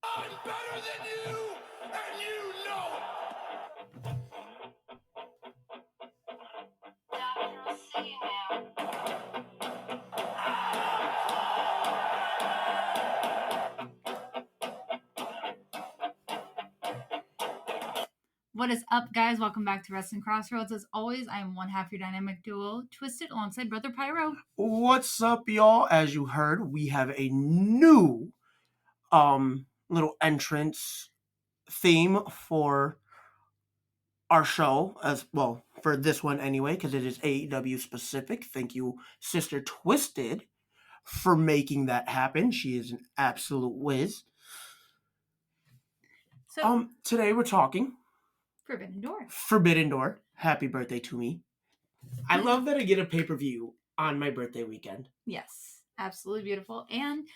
I'm better than you, and you know it. What is up, guys? Welcome back to Wrestling Crossroads. As always, I am one half your dynamic duo, Twisted, alongside Brother Pyro. What's up, y'all? As you heard, we have a new little entrance theme for our show, as well, for this one anyway, because it is AEW specific. Thank you, Sister Twisted, for making that happen. She is an absolute whiz. So, today we're talking Forbidden Door. Forbidden Door. Happy birthday to me. I love that I get a pay-per-view on my birthday weekend. Yes, absolutely beautiful. And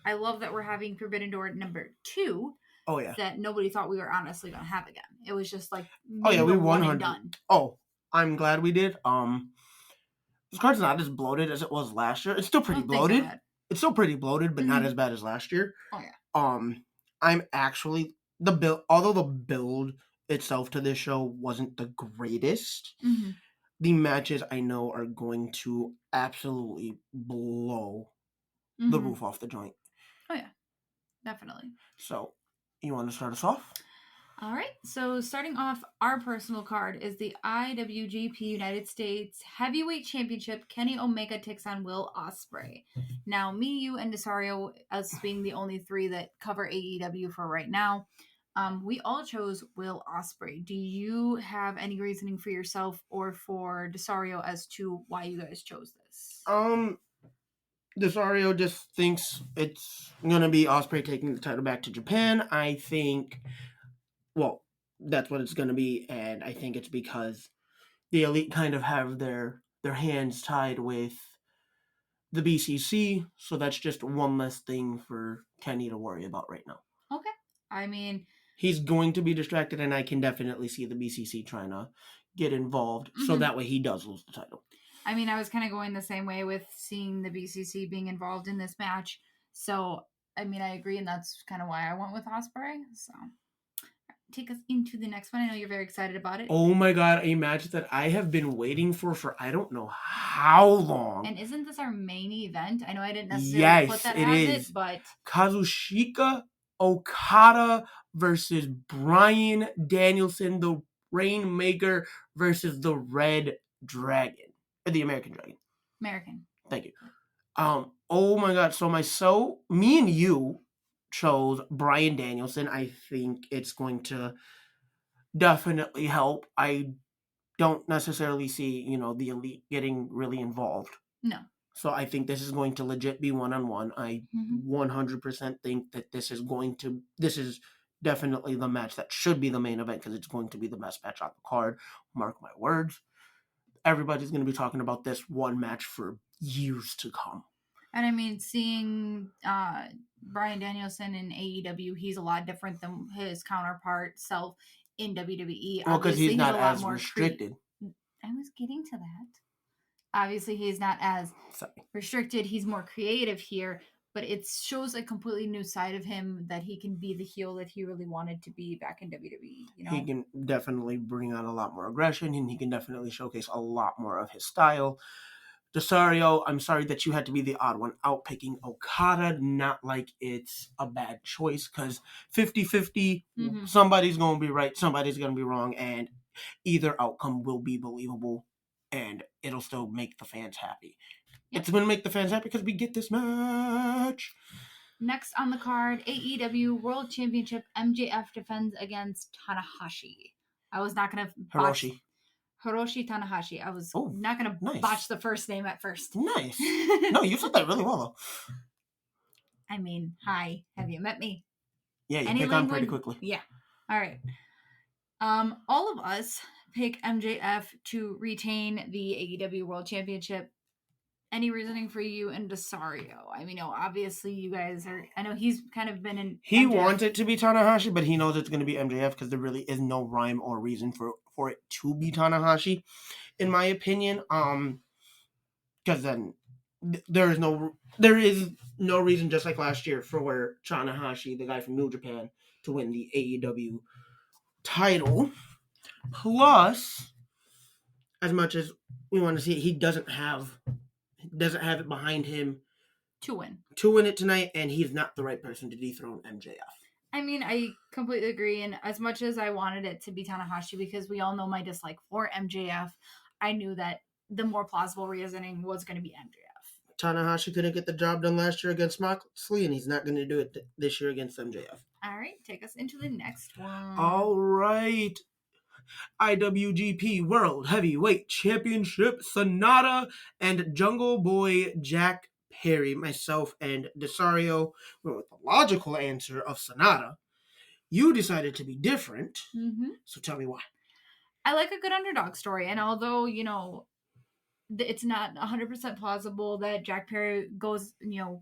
I love that we're having Forbidden Door number 2. Oh, yeah. That nobody thought we were honestly going to have again. It was just like, oh, yeah, we 100 done. Oh, I'm glad we did. This card's not as bloated as it was last year. It's still pretty bloated. It's still pretty bloated, but not as bad as last year. Oh, yeah. I'm actually, although the build itself to this show wasn't the greatest, the matches I know are going to absolutely blow the roof off the joint. Oh, yeah. Definitely. So, you want to start us off? All right. So, starting off, our personal card is the IWGP United States Heavyweight Championship. Kenny Omega takes on Will Ospreay. Now, me, you, and Desario, as being the only 3 that cover AEW for right now, we all chose Will Ospreay. Do you have any reasoning for yourself or for Desario as to why you guys chose this? Desario just thinks it's going to be Ospreay taking the title back to Japan. I think, well, that's what it's going to be, and I think it's because the Elite kind of have their hands tied with the BCC, so that's just one less thing for Kenny to worry about right now. Okay. I mean, he's going to be distracted, and I can definitely see the BCC trying to get involved, so that way he does lose the title. I mean, I was kind of going the same way with seeing the BCC being involved in this match. So, I mean, I agree, and that's kind of why I went with Ospreay. So, take us into the next one. I know you're very excited about it. Oh my god, a match that I have been waiting for I don't know how long. And isn't this our main event? I know I didn't necessarily put that as it, but Kazuchika Okada versus Bryan Danielson, the Rain Maker versus the Red Dragon. Or the American Dragon. American. Thank you. Oh my god, so me and you chose Bryan Danielson. I think it's going to definitely help. I don't necessarily see, the Elite getting really involved. No. So I think this is going to legit be one-on-one. I 100% think that this is definitely the match that should be the main event because it's going to be the best match on the card. Mark my words. Everybody's going to be talking about this one match for years to come. And I mean, seeing Bryan Danielson in AEW, he's a lot different than his counterpart self in WWE. Well, because he's not as restricted. I was getting to that. Obviously, he's not as restricted. He's more creative here, but it shows a completely new side of him that he can be the heel that he really wanted to be back in WWE. He can definitely bring out a lot more aggression, and he can definitely showcase a lot more of his style. Desario, I'm sorry that you had to be the odd one out picking Okada, not like it's a bad choice, because 50-50, somebody's going to be right, somebody's going to be wrong, and either outcome will be believable, and it'll still make the fans happy. Yep. It's going to make the fans happy because we get this match. Next on the card, AEW World Championship, MJF defends against Tanahashi. I was not going to... Hiroshi Tanahashi. I was not going to botch the first name at first. Nice. No, you said that really well, though. I mean, hi. Have you met me? Yeah, you pick on pretty quickly. Yeah. All right. All of us pick MJF to retain the AEW World Championship. Any reasoning for you and Desario? I mean, obviously you guys are... I know he's kind of been in... He wants it to be Tanahashi, but he knows it's going to be MJF because there really is no rhyme or reason for it to be Tanahashi, in my opinion. Because then there is no reason, just like last year, for Tanahashi, the guy from New Japan, to win the AEW title. Plus, as much as we want to see it, he doesn't have it behind him to win it tonight, and he's not the right person to dethrone MJF. I mean, I completely agree. And as much as I wanted it to be Tanahashi, because we all know my dislike for MJF, I knew that the more plausible reasoning was going to be MJF. Tanahashi couldn't get the job done last year against Moxley, and he's not going to do it this year against MJF. All right, take us into the next one. All right. IWGP World Heavyweight Championship, Sanada and Jungle Boy Jack Perry. Myself and Desario went with the logical answer of Sanada. You decided to be different, so tell me why. I like a good underdog story, and although, it's not 100% plausible that Jack Perry goes,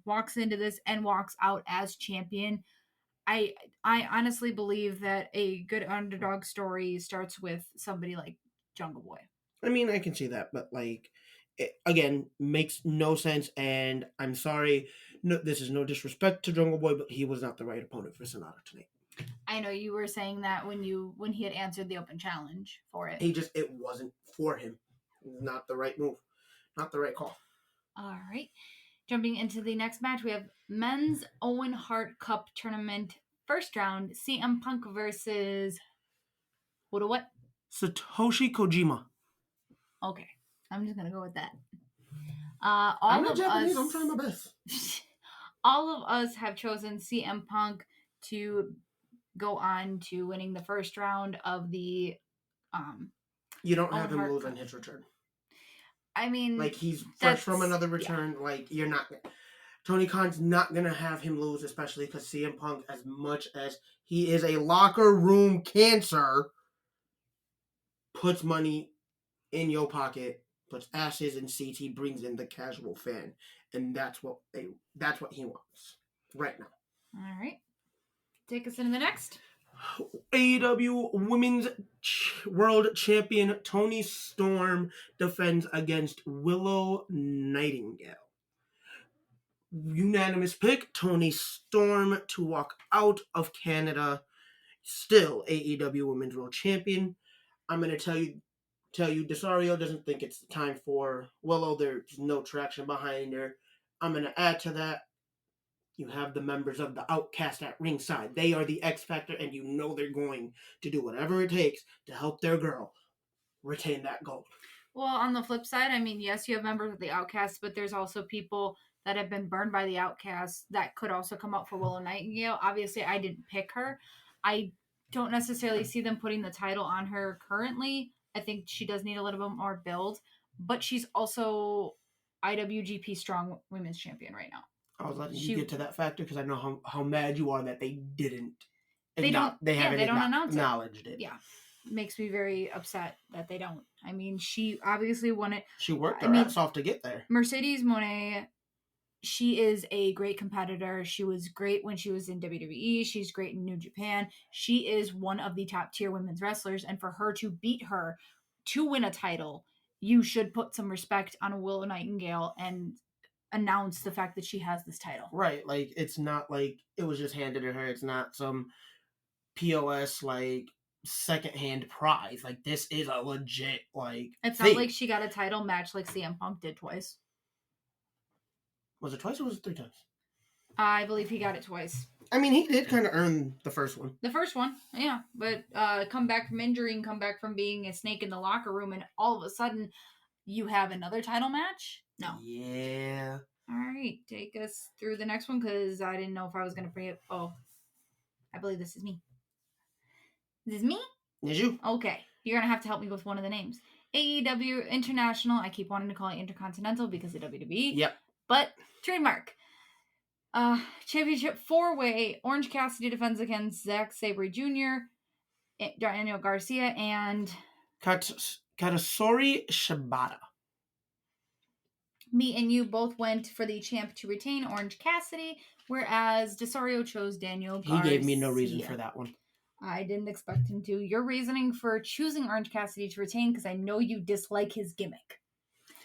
walks into this and walks out as champion, I honestly believe that a good underdog story starts with somebody like Jungle Boy. I mean, I can see that, but it, again, makes no sense, and I'm sorry. No, this is no disrespect to Jungle Boy, but he was not the right opponent for Sanada tonight. I know you were saying that when he had answered the open challenge for it. It wasn't for him. Not the right move. Not the right call. All right. Jumping into the next match, we have Men's Owen Hart Cup Tournament first round, CM Punk versus what? Satoshi Kojima. Okay. I'm just going to go with that. I'm not Japanese. I'm trying my best. All of us have chosen CM Punk to go on to winning the first round of the you don't have him lose on his return. I mean, he's fresh from another return. Yeah. You're not. Tony Khan's not gonna have him lose, especially because CM Punk, as much as he is a locker room cancer, puts money in your pocket, puts asses in seats. He brings in the casual fan, and that's what he wants right now. All right. Take us into the next. AEW Women's World Champion Toni Storm defends against Willow Nightingale. Unanimous pick, Toni Storm to walk out of Canada. Still AEW Women's World Champion. I'm going to tell you, Desario doesn't think it's the time for Willow. There's no traction behind her. I'm going to add to that. You have the members of the Outcast at ringside. They are the X Factor, and they're going to do whatever it takes to help their girl retain that gold. Well, on the flip side, I mean, yes, you have members of the Outcast, but there's also people that have been burned by the Outcast that could also come up for Willow Nightingale. Obviously, I didn't pick her. I don't necessarily see them putting the title on her currently. I think she does need a little bit more build, but she's also IWGP Strong Women's Champion right now. I was letting you get to that factor because I know how mad you are that they didn't. They haven't acknowledged it. Yeah, makes me very upset that they don't. I mean, she obviously won it. She worked her ass off to get there. Mercedes Moné, she is a great competitor. She was great when she was in WWE. She's great in New Japan. She is one of the top tier women's wrestlers, and for her to beat her to win a title, you should put some respect on Willow Nightingale and announce the fact that she has this title. Right. It's not like it was just handed to her. It's not some POS secondhand prize. This is a legit it's not like she got a title match like CM Punk did twice. Was it twice or was it 3 times? I believe he got it twice. I mean, he did kind of earn the first one. The first one, yeah. But come back from injury and come back from being a snake in the locker room, and all of a sudden you have another title match? No. Yeah. All right. Take us through the next one because I didn't know if I was going to bring it. Oh, I believe this is me. Is this me? Is you. Okay. You're going to have to help me with one of the names. AEW International. I keep wanting to call it Intercontinental because of WWE. Yep. But trademark. Championship 4-way. Orange Cassidy defends against Zack Sabre Jr., Daniel Garcia, and Katsuyori Shibata. Me and you both went for the champ to retain, Orange Cassidy, whereas Desario chose Daniel Garcia. He gave me no reason for that one. I didn't expect him to. Your reasoning for choosing Orange Cassidy to retain, because I know you dislike his gimmick.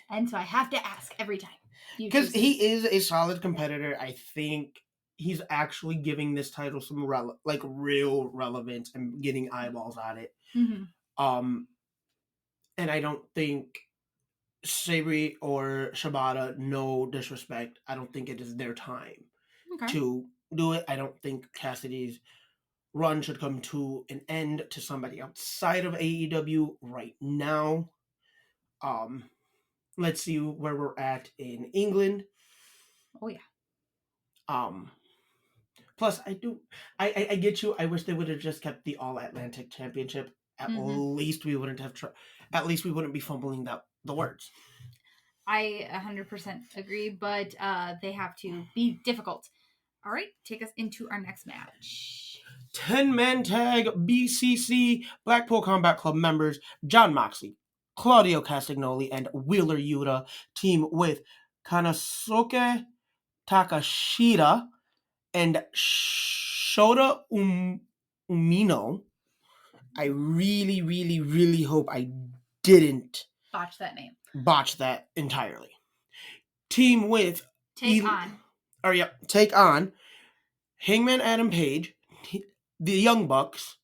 And so I have to ask every time. Because he is a solid competitor. I think he's actually giving this title some real relevance and getting eyeballs on it. Mm-hmm. And I don't think Sabri or Shibata, no disrespect, I don't think it is their time to do it. I don't think Cassidy's run should come to an end to somebody outside of AEW right now. Let's see where we're at in England. Oh yeah. Plus, I get you. I wish they would have just kept the All Atlantic Championship. At least we wouldn't have. At least we wouldn't be fumbling the words. I 100% agree, but they have to be difficult. All right, take us into our next match. 10-man tag BCC Blackpool Combat Club members John Moxley, Claudio Castagnoli, and Wheeler Yuta team with Konosuke Takashita and Shota Umino. I really, really, really hope I didn't botch that entirely. Team with Take on Hangman Adam Page, the Young Bucks,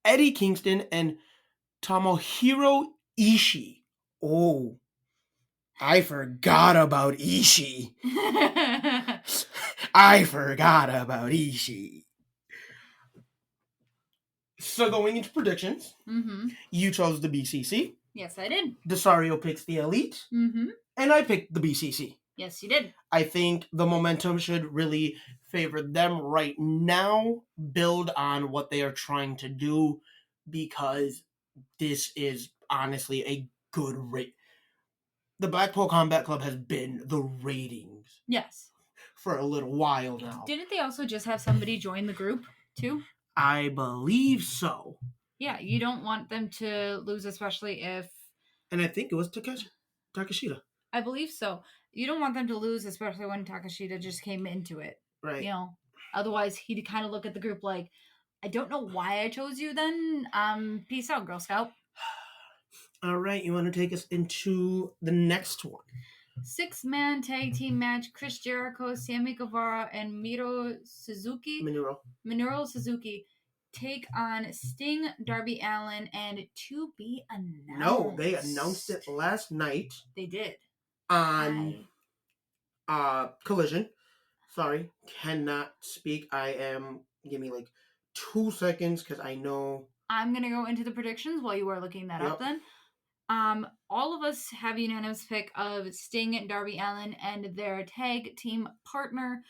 Eddie Kingston, and Tomohiro Ishii. Oh, I forgot about Ishii. So going into predictions, you chose the BCC. Yes, I did. Desario picks the Elite. And I picked the BCC. Yes, you did. I think the momentum should really favor them right now, build on what they are trying to do, because this is honestly a good rate. The Blackpool Combat Club has been the ratings. Yes. For a little while now. Didn't they also just have somebody join the group, too? I believe so. Yeah, you don't want them to lose, especially if... And I think it was Takashita. I believe so. You don't want them to lose, especially when Takashita just came into it. Right. You know, otherwise he'd kind of look at the group like, I don't know why I chose you then. Peace out, Girl Scout. All right, you want to take us into the next one? 6-man tag team match: Chris Jericho, Sammy Guevara, and Minoru Suzuki take on Sting, Darby Allin, and to be announced. No, they announced it last night. They did. On Collision. Sorry, cannot speak. Give me like 2 seconds because I know. I'm going to go into the predictions while you are looking that up then. All of us have a unanimous pick of Sting and Darby Allin and their tag team partner.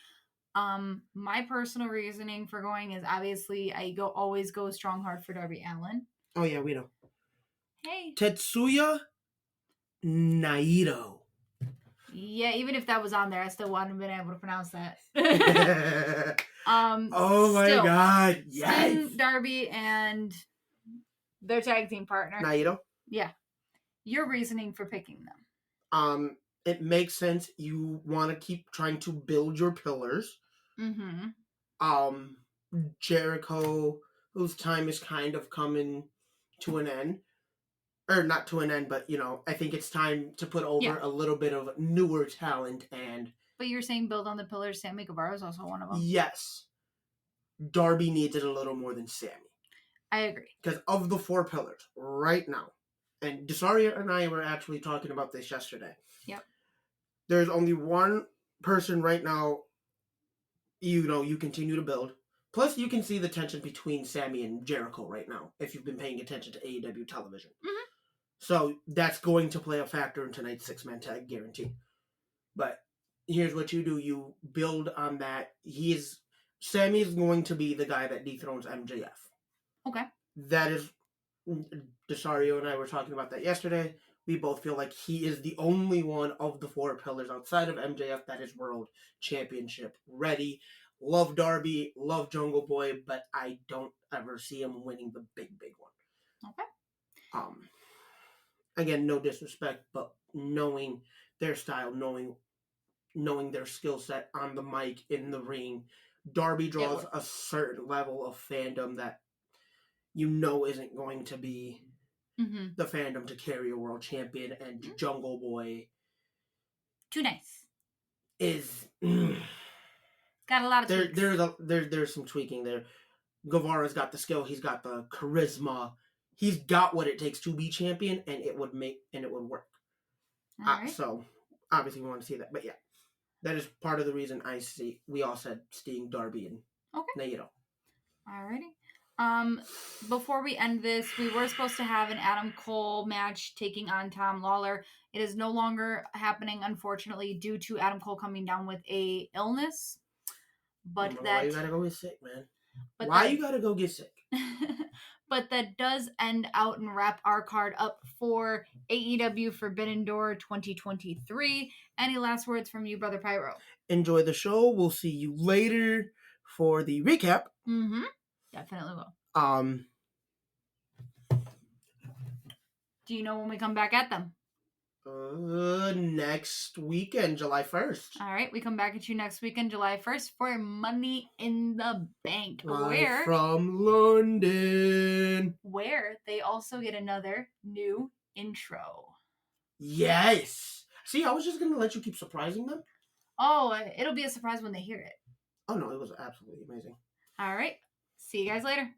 My personal reasoning for going is obviously I always go strong hard for Darby Allin. Oh yeah, we know. Hey. Tetsuya Naito. Yeah, even if that was on there, I still wouldn't have been able to pronounce that. Oh my god, yes! Sting, Darby, and their tag team partner. Naito? Yeah. Your reasoning for picking them? It makes sense. You want to keep trying to build your pillars. Jericho, whose time is kind of coming to an end. Or not to an end, but, I think it's time to put over a little bit of newer talent and... But you're saying build on the pillars. Sammy Guevara is also one of them. Yes. Darby needs it a little more than Sammy. I agree. Because of the 4 pillars, right now, and Desaria and I were actually talking about this yesterday. Yep. There's only one person right now, you continue to build. Plus, you can see the tension between Sammy and Jericho right now, if you've been paying attention to AEW television. So, that's going to play a factor in tonight's 6-man tag, guaranteed. But, here's what you do. You build on that. Sammy is going to be the guy that dethrones MJF. Okay. That is... Desario and I were talking about that yesterday. We both feel like he is the only one of the 4 pillars outside of MJF that is world championship ready. Love Darby, love Jungle Boy, but I don't ever see him winning the big one. Okay. Again, no disrespect, but knowing their style, knowing their skill set on the mic, in the ring, Darby draws a certain level of fandom that isn't going to be the fandom to carry a world champion, and Jungle Boy. Too nice. is Got a lot of tweaks. there's some Got a lot of tweaks. there's some tweaking there. Guevara's got the skill. He's got the charisma. He's got what it takes to be champion, and it would work. All right. So obviously we want to see that, but yeah, that is part of the reason we all said Sting, Darby, and Naito. Alrighty. Before we end this, we were supposed to have an Adam Cole match taking on Tom Lawler. It is no longer happening, unfortunately, due to Adam Cole coming down with a illness. But why you gotta go get sick, man? You gotta go get sick? But that does end out and wrap our card up for AEW Forbidden Door 2023. Any last words from you, Brother Pyro? Enjoy the show. We'll see you later for the recap. Mm-hmm. Definitely will. Do you know when we come back at them? Next weekend, July 1st. All right, we come back at you next weekend, July 1st, for Money in the Bank. Live from London. Where they also get another new intro. Yes. See, I was just going to let you keep surprising them. Oh, it'll be a surprise when they hear it. Oh, no, it was absolutely amazing. All right. See you guys later.